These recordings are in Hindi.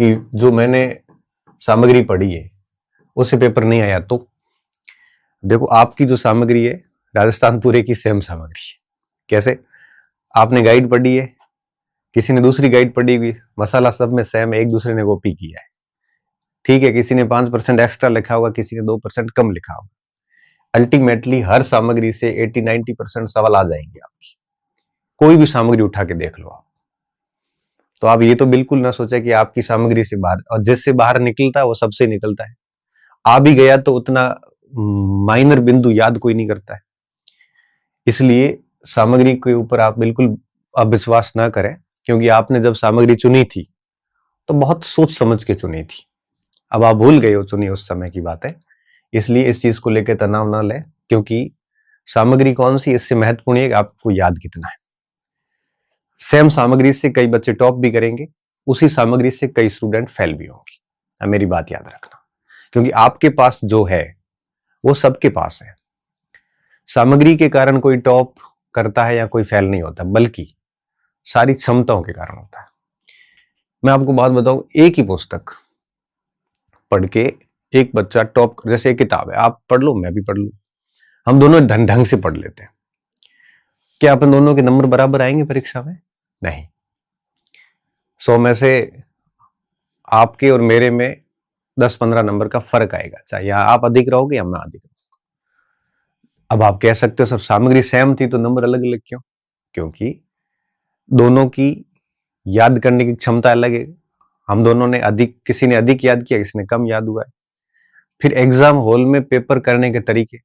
कि जो मैंने सामग्री पढ़ी है उससे पेपर नहीं आया तो देखो, आपकी जो सामग्री है राजस्थान पूरे की सेम सामग्री है। कैसे? आपने गाइड पढ़ी है, किसी ने दूसरी गाइड पढ़ी हुई, मसाला सब में सेम, एक दूसरे ने कॉपी किया है। ठीक है, किसी ने 5% एक्स्ट्रा लिखा होगा, किसी ने 2% कम लिखा होगा। अल्टीमेटली हर सामग्री से 80-90% सवाल आ जाएंगे आपकी। कोई भी सामग्री उठा के देख लो आप। तो आप ये तो बिल्कुल ना सोचे कि आपकी सामग्री से बाहर, और जिससे बाहर निकलता है वो सबसे निकलता है। आ भी गया तो उतना माइनर बिंदु याद कोई नहीं करता है। इसलिए सामग्री के ऊपर आप बिल्कुल अविश्वास ना करें, क्योंकि आपने जब सामग्री चुनी थी तो बहुत सोच समझ के चुनी थी। अब आप भूल गए हो चुनी उस समय की बात है, इसलिए इस चीज को लेकर तनाव ना लें, क्योंकि सामग्री कौन सी इससे महत्वपूर्ण है आपको याद कितना है। सेम सामग्री से कई बच्चे टॉप भी करेंगे, उसी सामग्री से कई स्टूडेंट फेल भी होंगे। अब मेरी बात याद रखना, क्योंकि आपके पास जो है वो सबके पास है। सामग्री के कारण कोई टॉप करता है या कोई फेल नहीं होता, बल्कि सारी क्षमताओं के कारण होता है। मैं आपको बात बताऊं, एक ही पुस्तक पढ़ के एक बच्चा टॉप, जैसे एक किताब है, आप पढ़ लो मैं भी पढ़ लूं, हम दोनों ढंग से पढ़ लेते हैं, क्या अपन दोनों के नंबर बराबर आएंगे परीक्षा में? नहीं। 100 में से आपके और मेरे में 10-15 नंबर का फर्क आएगा, चाहे या आप अधिक रहोगे या मैं अधिक रहूंगा। अब आप कह सकते हो सब सामग्री सेम थी तो नंबर अलग अलग क्यों? क्योंकि दोनों की याद करने की क्षमता अलग है। हम दोनों ने अधिक, किसी ने अधिक याद किया, किसी ने कम याद हुआ है। फिर एग्जाम हॉल में पेपर करने के तरीके,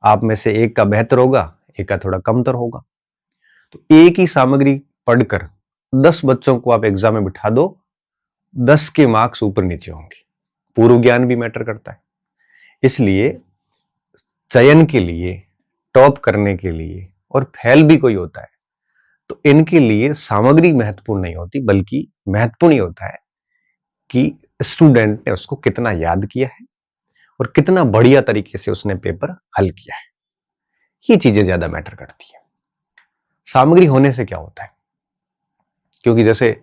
आप में से एक का बेहतर होगा, एक का थोड़ा कमतर होगा। तो एक ही सामग्री पढ़कर 10 बच्चों को आप एग्जाम में बिठा दो, 10 के मार्क्स ऊपर नीचे होंगे। पूर्व ज्ञान भी मैटर करता है। इसलिए चयन के लिए, टॉप करने के लिए और फेल भी कोई होता है, तो इनके लिए सामग्री महत्वपूर्ण नहीं होती, बल्कि महत्वपूर्ण ये होता है कि स्टूडेंट ने उसको कितना याद किया है और कितना बढ़िया तरीके से उसने पेपर हल किया है। ये चीजें ज्यादा मैटर करती है। सामग्री होने से क्या होता है? क्योंकि जैसे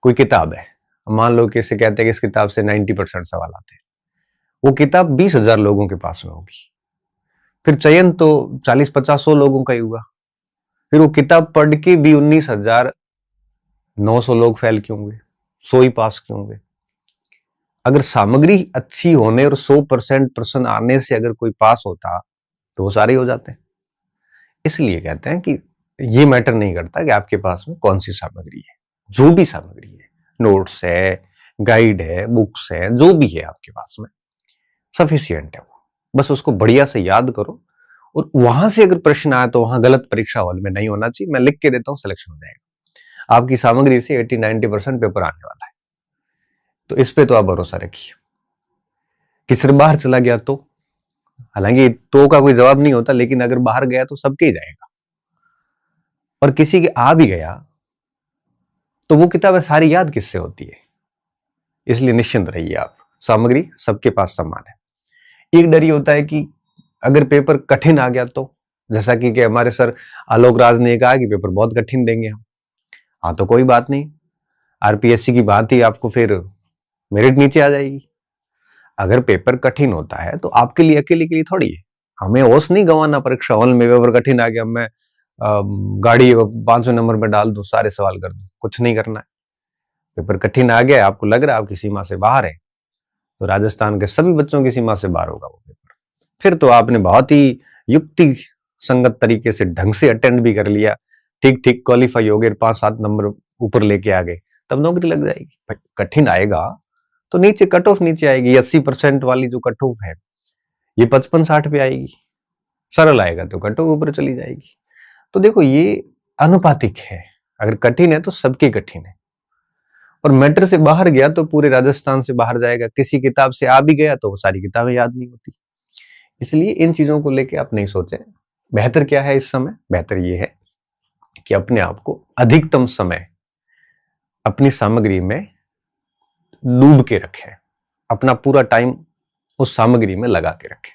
कोई किताब है, मान लो कि इसे कहते हैं कि इस किताब से 90% सवाल आते हैं, वो किताब 20,000 लोगों के पास में होगी, फिर चयन तो 40-50-100 लोगों का ही हुआ। फिर वो किताब पढ़ के भी 19,900 लोग फेल क्यों हुए, 100 ही पास क्यों हुए? अगर सामग्री अच्छी होने और 100% प्रश्न आने से अगर कोई पास होता तो वो सारे हो जाते हैं। इसलिए कहते हैं कि ये मैटर नहीं करता कि आपके पास में कौन सी सामग्री है, जो भी सामग्री है, नोट्स है, गाइड है, बुक्स है, जो भी है आपके पास में सफिशिएंट है। वो बस उसको बढ़िया से याद करो, और वहां से अगर प्रश्न आए तो वहां गलत परीक्षा हॉल में नहीं होना चाहिए। मैं लिख के देता हूं, सिलेक्शन हो जाएगा। आपकी सामग्री से 80-90% पेपर आने वाला है, तो इस पे तो आप भरोसा रखिए। किसी बाहर चला गया तो, हालांकि तो का कोई जवाब नहीं होता, लेकिन अगर बाहर गया तो सबके ही जाएगा। और किसी के आ भी गया तो वो किताबें सारी याद किससे होती है? इसलिए निश्चिंत रहिए आप, सामग्री सबके पास समान है। एक डर ये होता है कि अगर पेपर कठिन आ गया तो, जैसा कि हमारे सर आलोक राज ने कहा कि पेपर बहुत कठिन देंगे हम। हाँ तो कोई बात नहीं, आरपीएससी की बात ही आपको फिर मेरिट नीचे आ जाएगी। अगर पेपर कठिन होता है तो आपके लिए अकेले के लिए थोड़ी है। हमें होश नहीं गंवाना परीक्षा हॉल में, पेपर कठिन आ गया, मैं गाड़ी 500 नंबर में डाल दूं, सारे सवाल कर दूं, कुछ नहीं करना है। पेपर कठिन आ गया, आपको लग रहा है आपकी सीमा से बाहर है, तो राजस्थान के सभी बच्चों की सीमा से बाहर होगा वो पेपर। फिर तो आपने बहुत ही युक्ति संगत तरीके से ढंग से अटेंड भी कर लिया, ठीक ठीक क्वालिफाई हो गए, 5-7 नंबर ऊपर लेके आ गए, तब नौकरी लग जाएगी। भाई कठिन आएगा तो नीचे कट ऑफ नीचे आएगी। 80% वाली जो कट ऑफ है ये 55-60 पे आएगी। सरल आएगा तो कट ऑफ ऊपर चली जाएगी। तो देखो ये अनुपातिक है, अगर कठिन है तो सबके कठिन है, और मैटर से बाहर गया तो पूरे राजस्थान से बाहर जाएगा। किसी किताब से आ भी गया तो वो सारी किताबें याद नहीं होती। इसलिए इन चीजों को लेके आप नहीं सोचें। बेहतर क्या है इस समय? बेहतर ये है कि अपने आप को अधिकतम समय अपनी सामग्री में डूब के रखें, अपना पूरा टाइम उस सामग्री में लगा के रखें।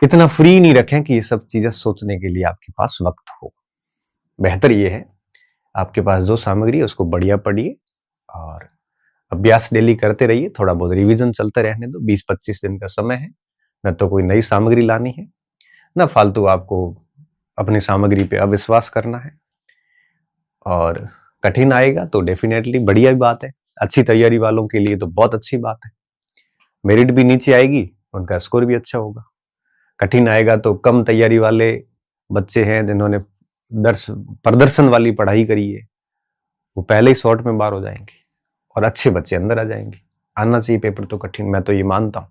इतना फ्री नहीं रखें कि ये सब चीजें सोचने के लिए आपके पास वक्त हो। बेहतर ये है आपके पास जो सामग्री है उसको बढ़िया पढ़िए, और अभ्यास डेली करते रहिए, थोड़ा बहुत रिवीजन चलते रहने दो। 20-25 दिन का समय है, न तो कोई नई सामग्री लानी है, न फालतू आपको अपनी सामग्री पे अविश्वास करना है। और कठिन आएगा तो डेफिनेटली बढ़िया बात है, अच्छी तैयारी वालों के लिए तो बहुत अच्छी बात है। मेरिट भी नीचे आएगी, उनका स्कोर भी अच्छा होगा। कठिन आएगा तो कम तैयारी वाले बच्चे हैं जिन्होंने प्रदर्शन वाली पढ़ाई करी है, वो पहले ही शॉर्ट में बाहर हो जाएंगे और अच्छे बच्चे अंदर आ जाएंगे। आना चाहिए पेपर तो कठिन, मैं तो ये मानता हूं।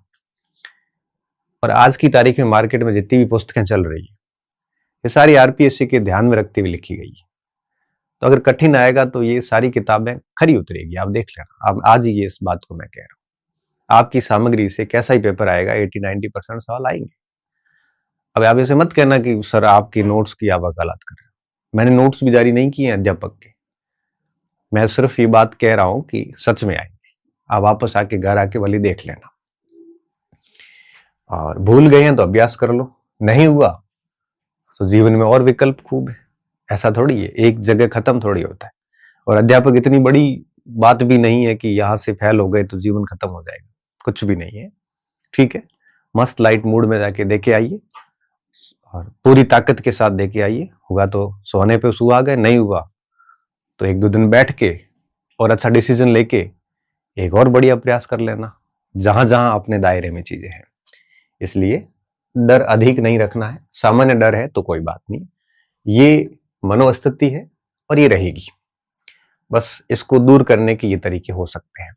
और आज की तारीख में मार्केट में जितनी भी पुस्तकें चल रही है, ये सारी आरपीएससी के ध्यान में रखते हुए लिखी गई है। तो अगर कठिन आएगा तो ये सारी किताबें खरी उतरेगी, आप देख लेना। आप आज ही ये इस बात को मैं कह रहा हूं, आपकी सामग्री से कैसा ही पेपर आएगा, 80-90% सवाल आएंगे। अब आप ऐसे मत कहना कि सर आपकी नोट्स की आप वकालत कर रहे हो। मैंने नोट्स भी जारी नहीं किए हैं अध्यापक के, मैं सिर्फ ये बात कह रहा हूं कि सच में आएंगे। आप वापस आके घर आके वाली देख लेना, और भूल गए हैं तो अभ्यास कर लो, नहीं हुआ तो जीवन में और विकल्प खूब है। ऐसा थोड़ी है, एक जगह खत्म थोड़ी होता है। और अध्यापक इतनी बड़ी बात भी नहीं है कि यहां से फेल हो गए तो जीवन खत्म हो जाएगा, कुछ भी नहीं है। ठीक है, मस्त लाइट मूड में जाके देके आइए और पूरी ताकत के साथ देके आइए। हुआ तो सोने पे सुहा गए, नहीं हुआ तो 1-2 दिन बैठ के और अच्छा डिसीजन लेके एक और बढ़िया प्रयास कर लेना, जहां जहां अपने दायरे में चीजें हैं। इसलिए डर अधिक नहीं रखना है, सामान्य डर है तो कोई बात नहीं, ये मनोस्थिति है और ये रहेगी। बस इसको दूर करने के ये तरीके हो सकते हैं।